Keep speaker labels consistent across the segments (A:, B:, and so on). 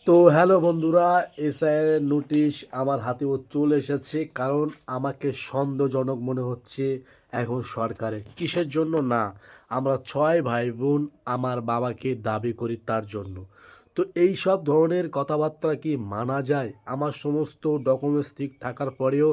A: তো হ্যালো বন্ধুরা, এসআইয়ের নোটিশ আমার হাতেও চলে এসেছে। কারণ আমাকে সন্দেহজনক মনে হচ্ছে এখন সরকারের। কিসের জন্য? না, আমরা 6 ভাই বোন আমার বাবাকে দাবি করি তার জন্য। তো এই সব ধরনের কথাবার্তা কি মানা যায়? আমার সমস্ত ডকুমেন্টস ঠিক থাকার পরেও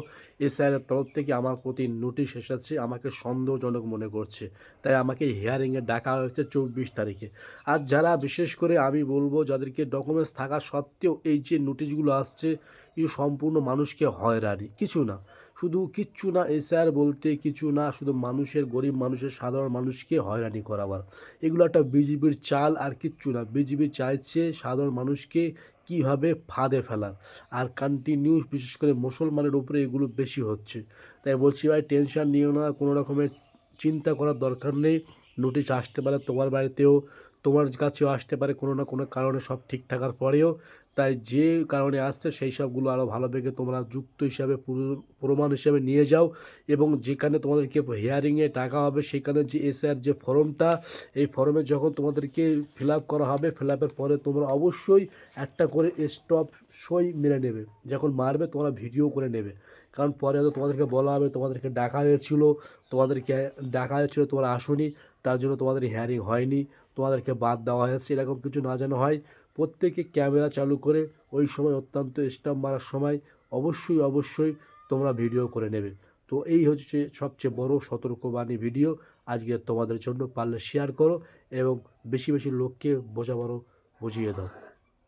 A: এসআইয়ের তরফ থেকে আমার প্রতি নোটিশ এসেছে, আমাকে সন্দেহজনক মনে করছে। তাই আমাকে হিয়ারিংয়ে ডাকা হয়েছে 24 তারিখে। আর যারা বিশেষ করে আমি বলবো যাদেরকে ডকুমেন্টস থাকা সত্ত্বেও এই যে নোটিশগুলো আসছে, এগুলো সম্পূর্ণ মানুষকে হয়রানি, কিছু না, শুধু কিচ্ছু না। এসআর বলতে কিছু না, শুধু মানুষের, গরিব মানুষের, সাধারণ মানুষকে হয়রানি করাবার। এগুলো একটা বিজেপির চাল, আর কিচ্ছু না। বিজেপি চাইছে সাধারণ মানুষকে কীভাবে ফাঁদে ফেলার। আর কন্টিনিউস বিশেষ করে মুসলমানের উপরে এগুলো বেশি হচ্ছে। তাই বলছি ভাই, টেনশন নিও না, কোনো রকমের চিন্তা করার দরকার নেই। নোটিশ আসতে পারে তোমার বাড়িতেও, তোমার কাছেও আসতে পারে কোনো না কোনো কারণে, সব ঠিক থাকার পরেও। তাই যে কারণে আসছে সেই সবগুলো আরও ভালোভাবে তোমরা যুক্ত হিসাবে প্রমাণ হিসাবে নিয়ে যাও। এবং যেখানে তোমাদেরকে হিয়ারিংয়ে ডাকা হবে সেখানে যে এসআর যে ফর্মটা, এই ফর্মে যখন তোমাদেরকে ফিল আপ করা হবে, ফিল আপের পরে তোমরা অবশ্যই একটা করে স্টপ সই মেরে নেবে। যখন মারবে তোমরা ভিডিও করে নেবে। কারণ পরে হয়তো তোমাদেরকে বলা হবে তোমাদেরকে ডাকা হয়েছিল, তোমরা আসোনি, তার জন্য তোমাদের হিয়ারিং হয়নি, তোমাদেরকে বাদ দেওয়া হয়েছে, এরকম কিছু না যেন হয়। প্রত্যেকে ক্যামেরা চালু করে ওই সময় অত্যন্ত স্টাম্প মারার সময় অবশ্যই তোমরা ভিডিও করে নেবে। তো এই হচ্ছে সবচেয়ে বড় সতর্কবাণী ভিডিও আজকে তোমাদের জন্য। পারলে শেয়ার করো এবং বেশি বেশি লোককে বুঝিয়ে দাও।